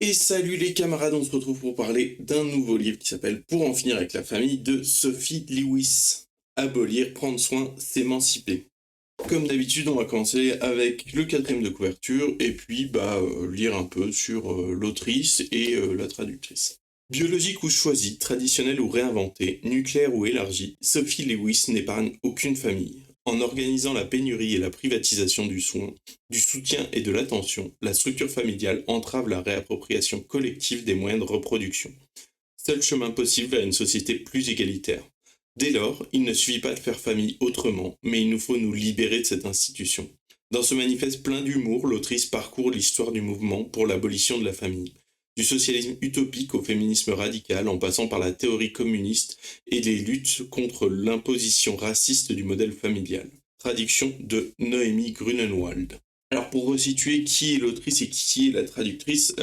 Et salut les camarades, on se retrouve pour parler d'un nouveau livre qui s'appelle Pour en finir avec la famille de Sophie Lewis. Abolir, prendre soin, s'émanciper. Comme d'habitude, on va commencer avec le quatrième de couverture et puis lire un peu sur l'autrice et la traductrice. Biologique ou choisie, traditionnelle ou réinventée, nucléaire ou élargie, Sophie Lewis n'épargne aucune famille. En organisant la pénurie et la privatisation du soin, du soutien et de l'attention, la structure familiale entrave la réappropriation collective des moyens de reproduction. Seul chemin possible vers une société plus égalitaire. Dès lors, il ne suffit pas de faire famille autrement, mais il nous faut nous libérer de cette institution. Dans ce manifeste plein d'humour, l'autrice parcourt l'histoire du mouvement pour l'abolition de la famille. Du socialisme utopique au féminisme radical, en passant par la théorie communiste et les luttes contre l'imposition raciste du modèle familial. Traduction de Noémie Grunenwald. Alors pour resituer qui est l'autrice et qui est la traductrice,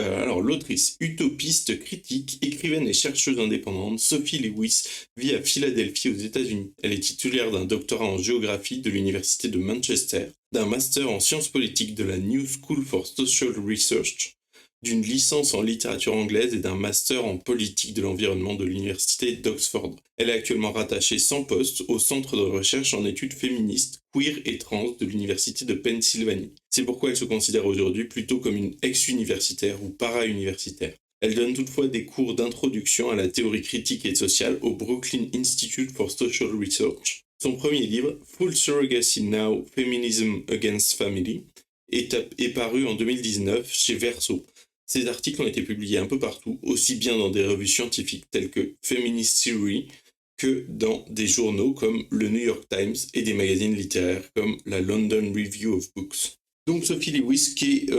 l'autrice, utopiste, critique, écrivaine et chercheuse indépendante, Sophie Lewis vit à Philadelphie aux États-Unis. Elle est titulaire d'un doctorat en géographie de l'université de Manchester, d'un master en sciences politiques de la New School for Social Research, d'une licence en littérature anglaise et d'un master en politique de l'environnement de l'université d'Oxford. Elle est actuellement rattachée sans poste au centre de recherche en études féministes, queer et trans de l'université de Pennsylvanie. C'est pourquoi elle se considère aujourd'hui plutôt comme une ex-universitaire ou para-universitaire. Elle donne toutefois des cours d'introduction à la théorie critique et sociale au Brooklyn Institute for Social Research. Son premier livre, Full Surrogacy Now, Feminism Against Family, est paru en 2019 chez Verso. Ces articles ont été publiés un peu partout, aussi bien dans des revues scientifiques telles que Feminist Theory que dans des journaux comme le New York Times et des magazines littéraires comme la London Review of Books. Donc Sophie Lewis, qui est,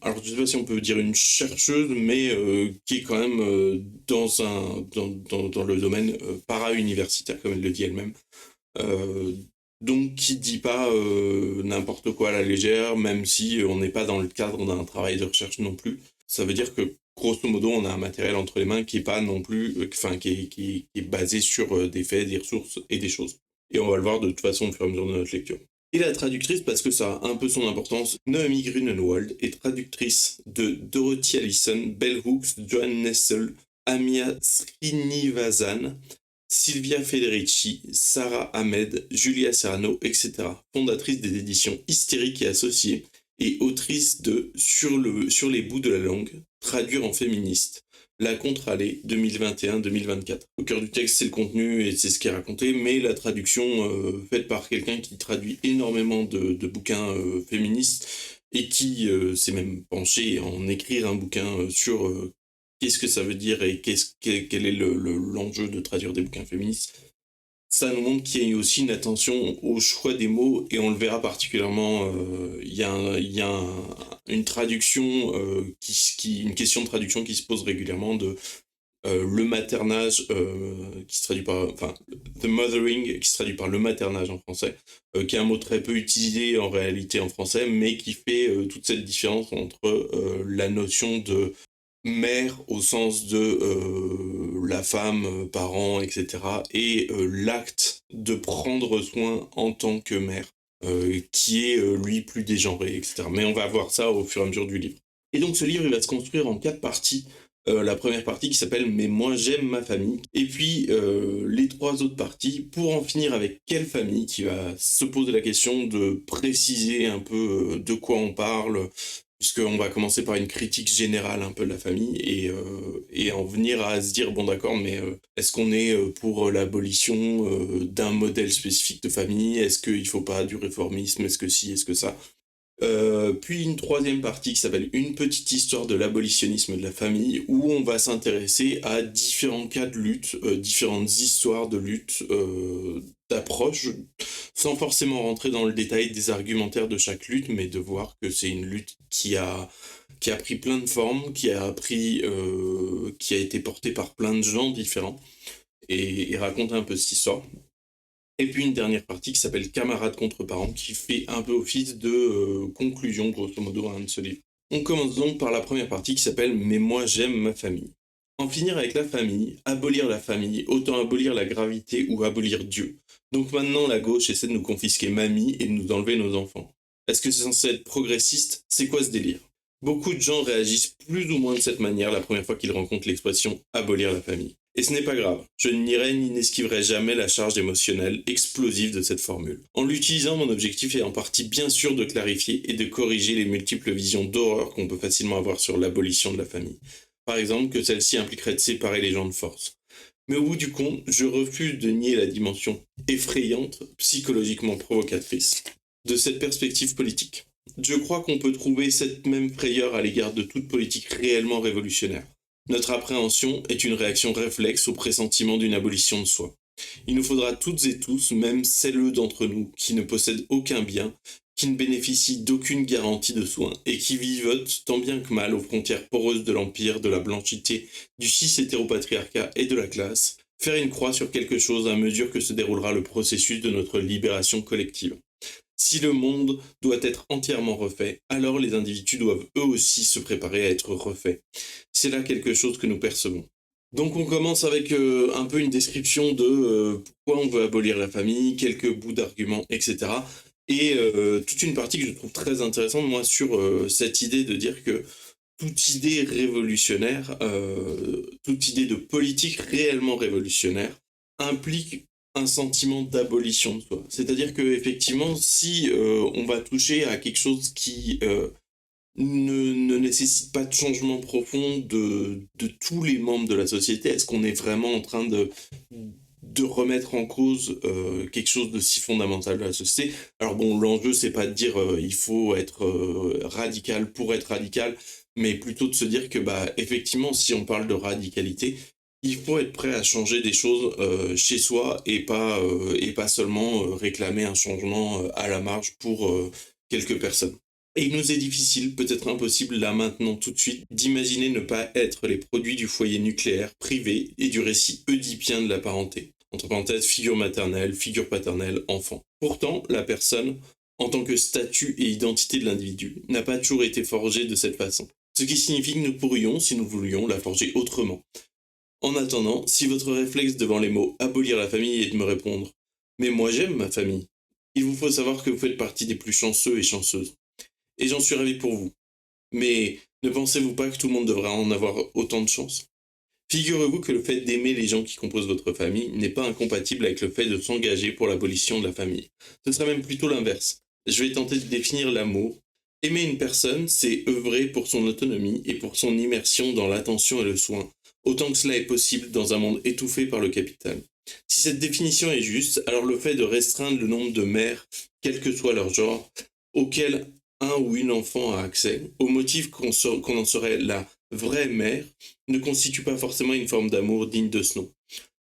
alors je ne sais pas si on peut dire une chercheuse, mais qui est quand même dans le domaine para-universitaire, comme elle le dit elle-même. Donc qui dit pas n'importe quoi à la légère, même si on n'est pas dans le cadre d'un travail de recherche non plus. Ça veut dire que grosso modo, on a un matériel entre les mains qui est pas non plus, qui est basé sur des faits, des ressources et des choses. Et on va le voir de toute façon au fur et à mesure de notre lecture. Et la traductrice, parce que ça a un peu son importance, Noémie Grunenwald est traductrice de Dorothy Allison, Bell Hooks, Joan Nestle, Amia Srinivasan, Silvia Federici, Sarah Ahmed, Julia Serrano, etc. Fondatrice des éditions Hystériques et Associées et autrice de Sur les bouts de la langue, traduire en féministe. La contre-allée 2021-2024. Au cœur du texte, c'est le contenu et c'est ce qui est raconté, mais la traduction faite par quelqu'un qui traduit énormément de bouquins féministes et qui s'est même penché à en écrire un bouquin sur qu'est-ce que ça veut dire et quel est l'enjeu de traduire des bouquins féministes. Ça nous montre qu'il y a aussi une attention au choix des mots et on le verra particulièrement. Il y a une traduction, une question de traduction qui se pose régulièrement de le maternage qui se traduit par, enfin, the mothering qui se traduit par le maternage en français, qui est un mot très peu utilisé en réalité en français, mais qui fait toute cette différence entre la notion de mère au sens de la femme, parent, etc. et l'acte de prendre soin en tant que mère, qui est lui plus dégenré, etc. Mais on va voir ça au fur et à mesure du livre. Et donc ce livre, il va se construire en 4 parties. La première partie qui s'appelle Mais moi j'aime ma famille. Et puis les 3 autres parties, pour en finir avec quelle famille, qui va se poser la question de préciser un peu de quoi on parle, puisqu'on va commencer par une critique générale un peu de la famille et en venir à se dire, bon d'accord, mais est-ce qu'on est pour l'abolition d'un modèle spécifique de famille? Est-ce qu'il ne faut pas du réformisme? Est-ce que si? Est-ce que ça? Puis une troisième partie qui s'appelle Une petite histoire de l'abolitionnisme de la famille, où on va s'intéresser à différents cas de lutte, différentes histoires de lutte, d'approche, sans forcément rentrer dans le détail des argumentaires de chaque lutte, mais de voir que c'est une lutte qui a pris plein de formes, qui a été portée par plein de gens différents, et raconte un peu cette histoire. Et puis une dernière partie qui s'appelle Camarades contre parents, qui fait un peu office de conclusion, grosso modo, à un de ce livre. On commence donc par la première partie qui s'appelle Mais moi j'aime ma famille. En finir avec la famille, autant abolir la gravité ou abolir Dieu. Donc maintenant la gauche essaie de nous confisquer mamie et de nous enlever nos enfants. Est-ce que c'est censé être progressiste? C'est quoi ce délire? Beaucoup de gens réagissent plus ou moins de cette manière la première fois qu'ils rencontrent l'expression abolir la famille. Et ce n'est pas grave, je ne nierai ni n'esquiverai jamais la charge émotionnelle explosive de cette formule. En l'utilisant, mon objectif est en partie bien sûr de clarifier et de corriger les multiples visions d'horreur qu'on peut facilement avoir sur l'abolition de la famille. Par exemple, que celle-ci impliquerait de séparer les gens de force. Mais au bout du compte, je refuse de nier la dimension effrayante, psychologiquement provocatrice, de cette perspective politique. Je crois qu'on peut trouver cette même frayeur à l'égard de toute politique réellement révolutionnaire. Notre appréhension est une réaction réflexe au pressentiment d'une abolition de soi. Il nous faudra toutes et tous, même celles d'entre nous qui ne possèdent aucun bien, qui ne bénéficient d'aucune garantie de soins et qui vivotent tant bien que mal aux frontières poreuses de l'empire, de la blanchité, du cis-hétéropatriarcat et de la classe, faire une croix sur quelque chose à mesure que se déroulera le processus de notre libération collective. Si le monde doit être entièrement refait, alors les individus doivent eux aussi se préparer à être refaits. C'est là quelque chose que nous percevons. Donc on commence avec un peu une description de pourquoi on veut abolir la famille, quelques bouts d'arguments, etc. Et toute une partie que je trouve très intéressante, moi, sur cette idée de dire que toute idée révolutionnaire, toute idée de politique réellement révolutionnaire implique un sentiment d'abolition de soi. C'est-à-dire que effectivement, si on va toucher à quelque chose qui ne nécessite pas de changement profond de tous les membres de la société, est-ce qu'on est vraiment en train de remettre en cause quelque chose de si fondamental de la société? Alors bon, l'enjeu, c'est pas de dire il faut être radical pour être radical, mais plutôt de se dire que, bah, effectivement, si on parle de radicalité, il faut être prêt à changer des choses chez soi et pas seulement réclamer un changement à la marge pour quelques personnes. Et il nous est difficile, peut-être impossible là maintenant tout de suite, d'imaginer ne pas être les produits du foyer nucléaire privé et du récit oedipien de la parenté. Entre parenthèses, figure maternelle, figure paternelle, enfant. Pourtant, la personne, en tant que statut et identité de l'individu, n'a pas toujours été forgée de cette façon. Ce qui signifie que nous pourrions, si nous voulions, la forger autrement. En attendant, si votre réflexe devant les mots abolir la famille est de me répondre mais moi j'aime ma famille, il vous faut savoir que vous faites partie des plus chanceux et chanceuses. Et j'en suis ravi pour vous. Mais ne pensez-vous pas que tout le monde devrait en avoir autant de chance? Figurez-vous que le fait d'aimer les gens qui composent votre famille n'est pas incompatible avec le fait de s'engager pour l'abolition de la famille. Ce serait même plutôt l'inverse. Je vais tenter de définir l'amour. Aimer une personne, c'est œuvrer pour son autonomie et pour son immersion dans l'attention et le soin, autant que cela est possible dans un monde étouffé par le capital. Si cette définition est juste, alors le fait de restreindre le nombre de mères, quel que soit leur genre, auquel un ou une enfant a accès, au motif qu'on en serait la vraie mère, ne constitue pas forcément une forme d'amour digne de ce nom.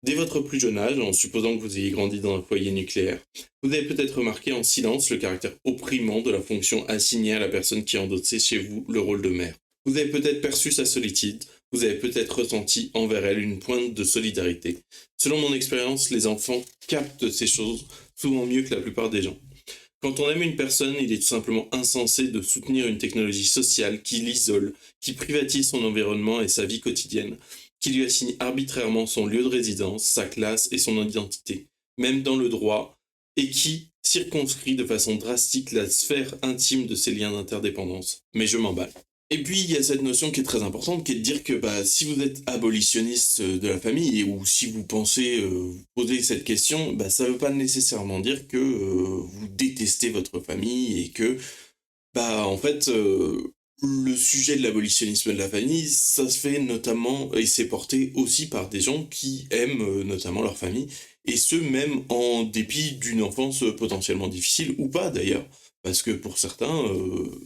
Dès votre plus jeune âge, en supposant que vous ayez grandi dans un foyer nucléaire, vous avez peut-être remarqué en silence le caractère opprimant de la fonction assignée à la personne qui endossait chez vous le rôle de mère. Vous avez peut-être perçu sa solitude, vous avez peut-être ressenti envers elle une pointe de solidarité. Selon mon expérience, les enfants captent ces choses souvent mieux que la plupart des gens. Quand on aime une personne, il est tout simplement insensé de soutenir une technologie sociale qui l'isole, qui privatise son environnement et sa vie quotidienne, qui lui assigne arbitrairement son lieu de résidence, sa classe et son identité, même dans le droit, et qui circonscrit de façon drastique la sphère intime de ses liens d'interdépendance. Mais je m'emballe. Et puis il y a cette notion qui est très importante, qui est de dire que bah, si vous êtes abolitionniste de la famille, ou si vous pensez vous poser cette question, bah, ça ne veut pas nécessairement dire que vous détestez votre famille et que, bah, en fait, le sujet de l'abolitionnisme de la famille, ça se fait notamment, et c'est porté aussi par des gens qui aiment notamment leur famille, et ce même en dépit d'une enfance potentiellement difficile, ou pas d'ailleurs, parce que pour certains,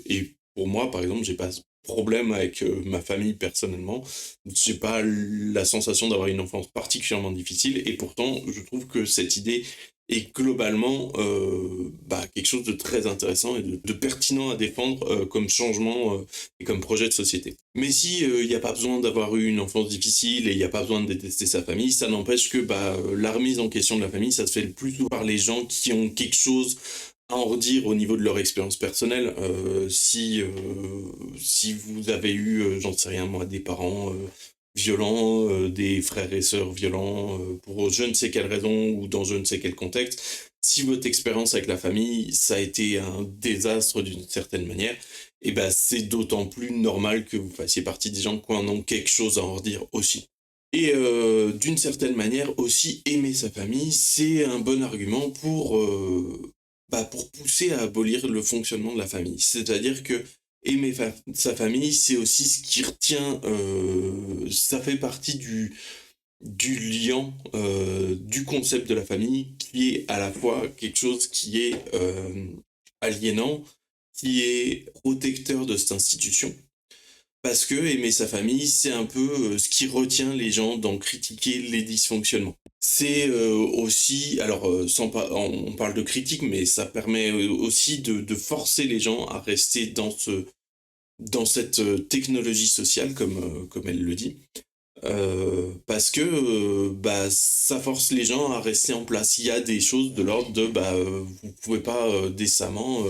et pour moi par exemple, j'ai pas problème avec ma famille personnellement. J'ai pas la sensation d'avoir une enfance particulièrement difficile et pourtant je trouve que cette idée est globalement bah, quelque chose de très intéressant et de pertinent à défendre comme changement et comme projet de société. Mais si il n'y a pas besoin d'avoir eu une enfance difficile et il n'y a pas besoin de détester sa famille, ça n'empêche que bah, la remise en question de la famille, ça se fait le plus souvent par les gens qui ont quelque chose à en redire au niveau de leur expérience personnelle. Si vous avez eu, j'en sais rien moi, des parents violents, des frères et sœurs violents, pour je ne sais quelle raison ou dans je ne sais quel contexte, si votre expérience avec la famille, ça a été un désastre d'une certaine manière, et ben c'est d'autant plus normal que vous fassiez partie des gens qui en ont quelque chose à en redire aussi. Et d'une certaine manière aussi, aimer sa famille, c'est un bon argument pour pousser à abolir le fonctionnement de la famille. C'est-à-dire que aimer sa famille, c'est aussi ce qui retient, ça fait partie du liant, du concept de la famille, qui est à la fois quelque chose qui est aliénant, qui est protecteur de cette institution. Parce que aimer sa famille, c'est un peu ce qui retient les gens d'en critiquer les dysfonctionnements. C'est aussi, alors on parle de critique, mais ça permet aussi de forcer les gens à rester dans cette technologie sociale, comme elle le dit. Parce que bah, ça force les gens à rester en place. Il y a des choses de l'ordre de bah, vous pouvez pas décemment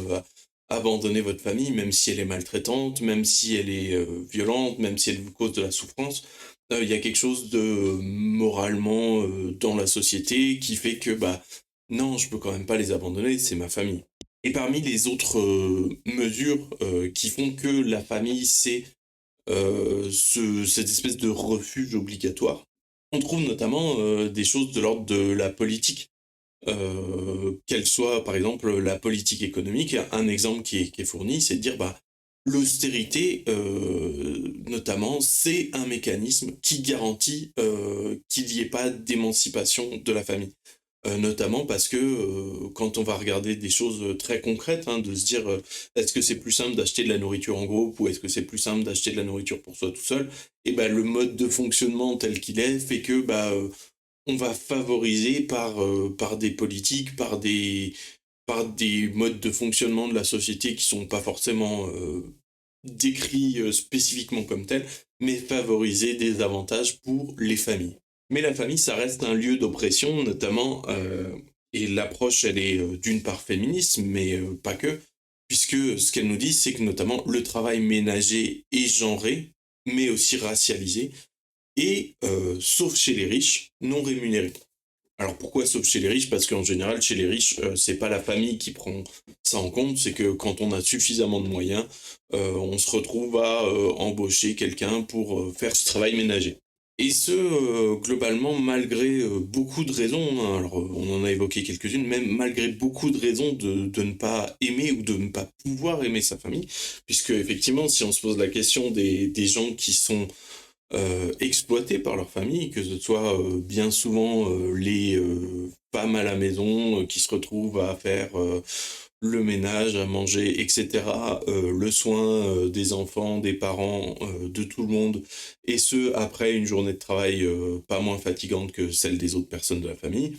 abandonner votre famille, même si elle est maltraitante, même si elle est violente, même si elle vous cause de la souffrance. Il y a quelque chose de moralement dans la société qui fait que bah non, je peux quand même pas les abandonner, c'est ma famille. Et parmi les autres mesures qui font que la famille c'est cette espèce de refuge obligatoire. On trouve notamment des choses de l'ordre de la politique, qu'elle soit par exemple la politique économique. Un exemple qui est fourni, c'est de dire bah, l'austérité, notamment, c'est un mécanisme qui garantit qu'il n'y ait pas d'émancipation de la famille. Notamment parce que quand on va regarder des choses très concrètes, hein, de se dire est-ce que c'est plus simple d'acheter de la nourriture en groupe ou est-ce que c'est plus simple d'acheter de la nourriture pour soi tout seul, et ben le mode de fonctionnement tel qu'il est fait que bah on va favoriser par des politiques, par des modes de fonctionnement de la société qui sont pas forcément décrits spécifiquement comme tels, mais favoriser des avantages pour les familles. Mais la famille, ça reste un lieu d'oppression, notamment, et l'approche, elle est d'une part féministe, mais pas que, puisque ce qu'elle nous dit, c'est que notamment le travail ménager est genré, mais aussi racialisé, et sauf chez les riches, non rémunéré. Alors pourquoi sauf chez les riches? Parce qu'en général, chez les riches, c'est pas la famille qui prend ça en compte, c'est que quand on a suffisamment de moyens, on se retrouve à embaucher quelqu'un pour faire ce travail ménager. Et ce, globalement, malgré beaucoup de raisons, hein, alors on en a évoqué quelques-unes, même malgré beaucoup de raisons de ne pas aimer ou de ne pas pouvoir aimer sa famille, puisque effectivement, si on se pose la question des gens qui sont exploités par leur famille, que ce soit bien souvent les femmes à la maison qui se retrouvent à faire le ménage, à manger, etc., le soin des enfants, des parents, de tout le monde, et ce, après une journée de travail pas moins fatigante que celle des autres personnes de la famille,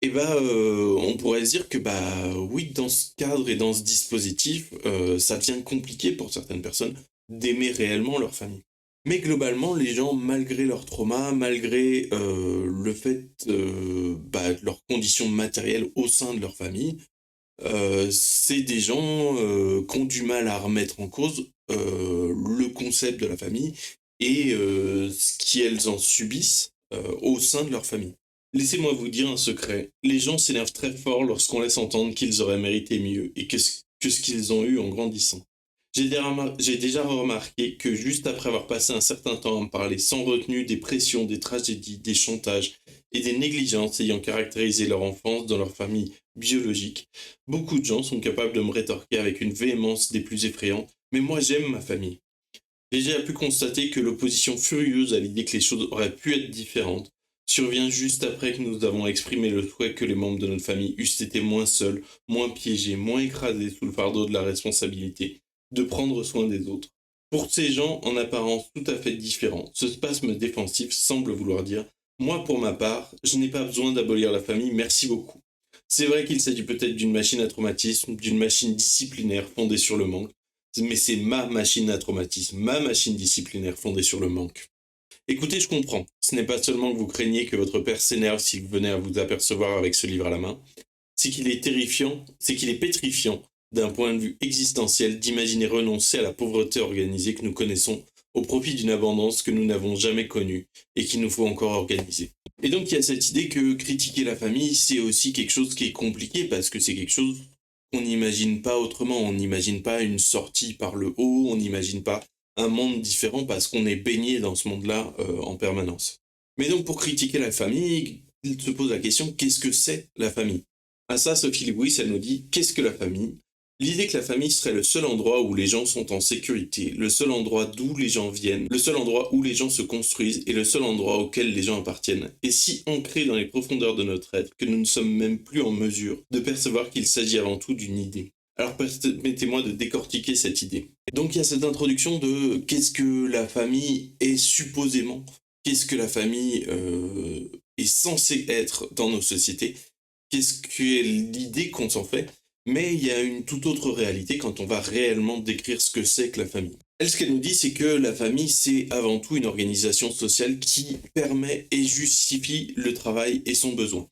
et bah, on pourrait se dire que, bah, oui, dans ce cadre et dans ce dispositif, ça devient compliqué pour certaines personnes d'aimer réellement leur famille. Mais globalement, les gens, malgré leur trauma, malgré le fait bah, de leurs conditions matérielles au sein de leur famille, c'est des gens qui ont du mal à remettre en cause le concept de la famille et ce qu'elles en subissent au sein de leur famille. Laissez-moi vous dire un secret. Les gens s'énervent très fort lorsqu'on laisse entendre qu'ils auraient mérité mieux et que ce qu'ils ont eu en grandissant. J'ai déjà remarqué que juste après avoir passé un certain temps à me parler sans retenue des pressions, des tragédies, des chantages et des négligences ayant caractérisé leur enfance dans leur famille biologique, beaucoup de gens sont capables de me rétorquer avec une véhémence des plus effrayantes. Mais moi j'aime ma famille. J'ai déjà pu constater que l'opposition furieuse à l'idée que les choses auraient pu être différentes survient juste après que nous avons exprimé le souhait que les membres de notre famille eussent été moins seuls, moins piégés, moins écrasés sous le fardeau de la responsabilité de prendre soin des autres. Pour ces gens en apparence tout à fait différents, ce spasme défensif semble vouloir dire moi pour ma part, je n'ai pas besoin d'abolir la famille, merci beaucoup. C'est vrai qu'il s'agit peut-être d'une machine à traumatisme, d'une machine disciplinaire fondée sur le manque, mais c'est ma machine à traumatisme, ma machine disciplinaire fondée sur le manque. Écoutez, je comprends. Ce n'est pas seulement que vous craignez que votre père s'énerve s'il venait à vous apercevoir avec ce livre à la main, c'est qu'il est pétrifiant d'un point de vue existentiel d'imaginer renoncer à la pauvreté organisée que nous connaissons au profit d'une abondance que nous n'avons jamais connue et qu'il nous faut encore organiser. Et donc il y a cette idée que critiquer la famille, c'est aussi quelque chose qui est compliqué parce que c'est quelque chose qu'on n'imagine pas autrement. On n'imagine pas une sortie par le haut, on n'imagine pas un monde différent parce qu'on est baigné dans ce monde-là en permanence. Mais donc pour critiquer la famille, il se pose la question, qu'est-ce que c'est la famille? À ça, Sophie Lewis, elle nous dit, qu'est-ce que la famille? L'idée que la famille serait le seul endroit où les gens sont en sécurité, le seul endroit d'où les gens viennent, le seul endroit où les gens se construisent et le seul endroit auquel les gens appartiennent, est si ancré dans les profondeurs de notre être que nous ne sommes même plus en mesure de percevoir qu'il s'agit avant tout d'une idée. Alors permettez-moi de décortiquer cette idée. Donc il y a cette introduction de qu'est-ce que la famille est supposément, qu'est-ce que la famille est censée être dans nos sociétés, qu'est-ce que est l'idée qu'on s'en fait, mais il y a une toute autre réalité quand on va réellement décrire ce que c'est que la famille. Elle, ce qu'elle nous dit, c'est que la famille, c'est avant tout une organisation sociale qui permet et justifie le travail et son besoin.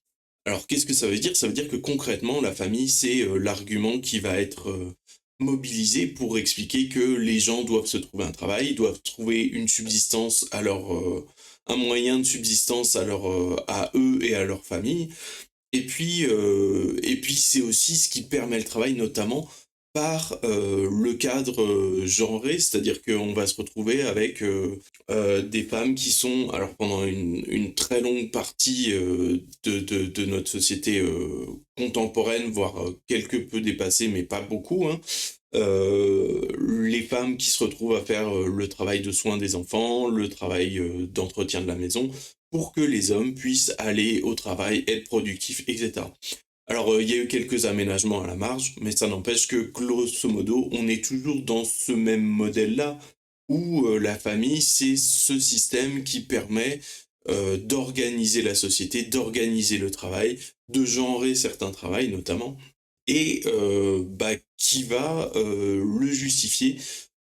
Alors, qu'est-ce que ça veut dire? Ça veut dire que concrètement, la famille, c'est l'argument qui va être mobilisé pour expliquer que les gens doivent se trouver un travail, doivent trouver une subsistance à leur... un moyen de subsistance à eux et à leur famille, et puis c'est aussi ce qui permet le travail, notamment par le cadre genré, c'est-à-dire qu'on va se retrouver avec des femmes qui sont, alors pendant une très longue partie de notre société contemporaine, voire quelque peu dépassée, mais pas beaucoup, hein, les femmes qui se retrouvent à faire le travail de soins des enfants, le travail d'entretien de la maison, pour que les hommes puissent aller au travail, être productifs, etc. Alors, il y a eu quelques aménagements à la marge, mais ça n'empêche que, grosso modo, on est toujours dans ce même modèle-là, où la famille, c'est ce système qui permet d'organiser la société, d'organiser le travail, de genrer certains travails notamment, et qui va le justifier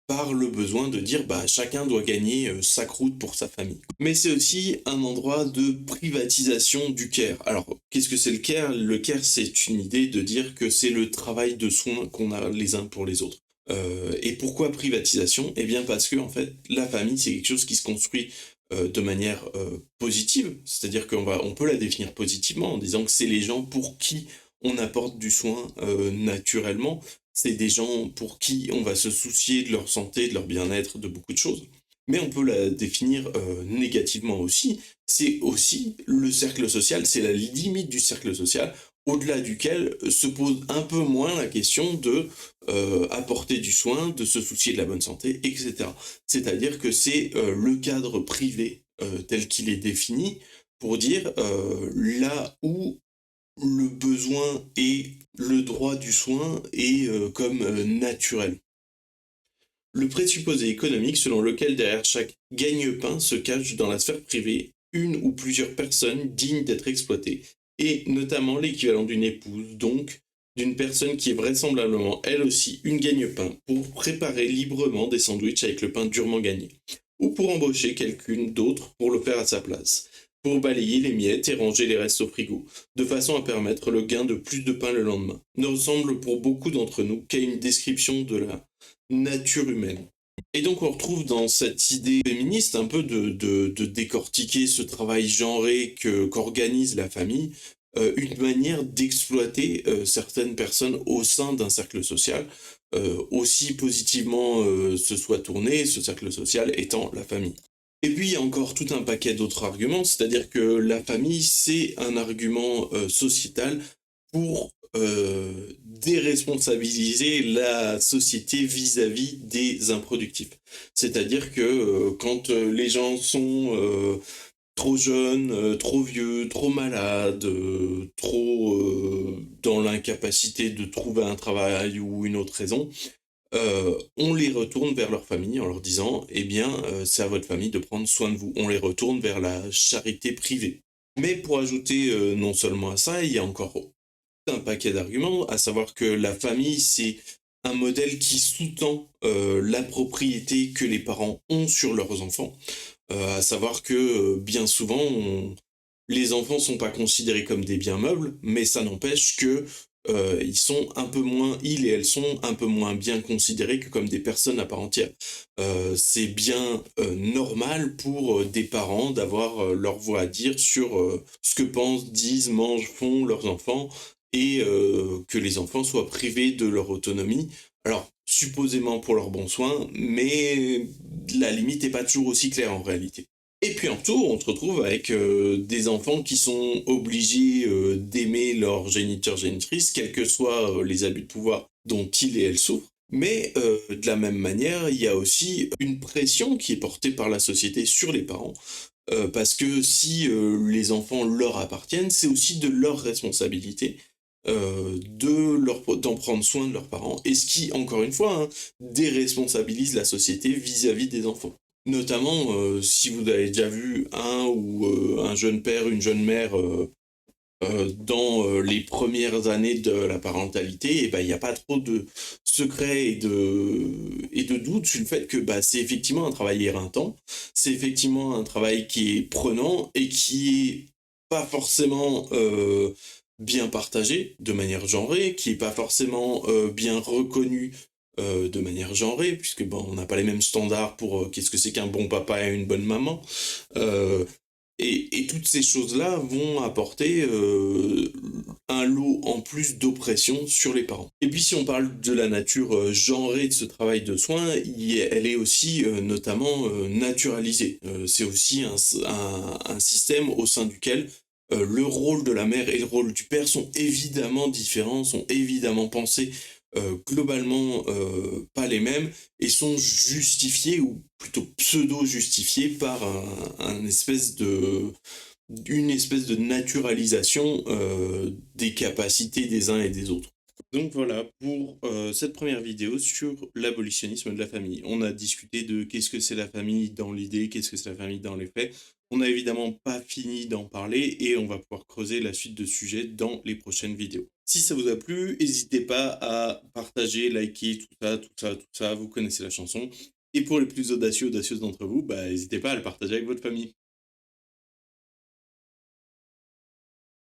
par le besoin de dire bah chacun doit gagner sa croûte pour sa famille. Mais c'est aussi un endroit de privatisation du care. Alors qu'est-ce que c'est le care? Le care, c'est une idée de dire que c'est le travail de soins qu'on a les uns pour les autres. Et pourquoi privatisation? Eh bien parce que en fait la famille c'est quelque chose qui se construit de manière positive, c'est-à-dire on peut la définir positivement en disant que c'est les gens pour qui on apporte du soin naturellement, c'est des gens pour qui on va se soucier de leur santé, de leur bien-être, de beaucoup de choses. Mais on peut la définir négativement aussi. C'est aussi le cercle social, c'est la limite du cercle social, au-delà duquel se pose un peu moins la question de apporter du soin, de se soucier de la bonne santé, etc. C'est-à-dire que c'est le cadre privé tel qu'il est défini pour dire là où le besoin et le droit du soin est comme naturel. Le présupposé économique selon lequel derrière chaque gagne-pain se cache dans la sphère privée une ou plusieurs personnes dignes d'être exploitées, et notamment l'équivalent d'une épouse, donc d'une personne qui est vraisemblablement elle aussi une gagne-pain pour préparer librement des sandwichs avec le pain durement gagné, ou pour embaucher quelqu'un d'autre pour le faire à sa place, pour balayer les miettes et ranger les restes au frigo, de façon à permettre le gain de plus de pain le lendemain, ne ressemble pour beaucoup d'entre nous qu'à une description de la nature humaine. Et donc on retrouve dans cette idée féministe un peu de décortiquer ce travail genré qu'organise la famille, une manière d'exploiter certaines personnes au sein d'un cercle social, aussi positivement ce soit tourné, ce cercle social étant la famille. Et puis il y a encore tout un paquet d'autres arguments, c'est-à-dire que la famille, c'est un argument sociétal pour déresponsabiliser la société vis-à-vis des improductifs. C'est-à-dire que quand les gens sont trop jeunes, trop vieux, trop malades, trop dans l'incapacité de trouver un travail ou une autre raison, on les retourne vers leur famille en leur disant eh bien c'est à votre famille de prendre soin de vous. On les retourne vers la charité privée. Mais pour ajouter non seulement à ça, il y a encore un paquet d'arguments, à savoir que la famille, c'est un modèle qui sous-tend la propriété que les parents ont sur leurs enfants, à savoir que bien souvent, les enfants sont pas considérés comme des biens meubles, mais ça n'empêche que ils et elles sont un peu moins bien considérés que comme des personnes à part entière. C'est bien normal pour des parents d'avoir leur voix à dire sur ce que pensent, disent, mangent, font leurs enfants, et que les enfants soient privés de leur autonomie. Alors, supposément pour leurs bons soins, mais la limite n'est pas toujours aussi claire en réalité. Et puis en retour, on se retrouve avec des enfants qui sont obligés d'aimer leur géniteur, génitrice, quels que soient les abus de pouvoir dont ils et elles souffrent. Mais de la même manière, il y a aussi une pression qui est portée par la société sur les parents, parce que si les enfants leur appartiennent, c'est aussi de leur responsabilité d'en prendre soin de leurs parents, et ce qui, encore une fois, hein, déresponsabilise la société vis-à-vis des enfants. Notamment, si vous avez déjà vu un jeune père, une jeune mère dans les premières années de la parentalité, et ben il n'y a pas trop de secrets et de doutes sur le fait que bah, c'est effectivement un travail éreintant, c'est effectivement un travail qui est prenant et qui est pas forcément bien partagé de manière genrée, qui est pas forcément bien reconnu de manière genrée, puisque bon, on n'a pas les mêmes standards pour qu'est-ce que c'est qu'un bon papa et une bonne maman. Euh, et toutes ces choses-là vont apporter un lot en plus d'oppression sur les parents. Et puis si on parle de la nature genrée de ce travail de soins, elle est aussi notamment naturalisée. C'est aussi un système au sein duquel le rôle de la mère et le rôle du père sont évidemment différents, sont évidemment pensés globalement pas les mêmes, et sont justifiés, ou plutôt pseudo-justifiés, par une espèce de naturalisation des capacités des uns et des autres. Donc voilà pour cette première vidéo sur l'abolitionnisme de la famille. On a discuté de qu'est-ce que c'est la famille dans l'idée, qu'est-ce que c'est la famille dans les faits. On n'a évidemment pas fini d'en parler, et on va pouvoir creuser la suite de sujets dans les prochaines vidéos. Si ça vous a plu, n'hésitez pas à partager, liker, tout ça, vous connaissez la chanson. Et pour les plus audacieux, audacieuses d'entre vous, bah, n'hésitez pas à le partager avec votre famille.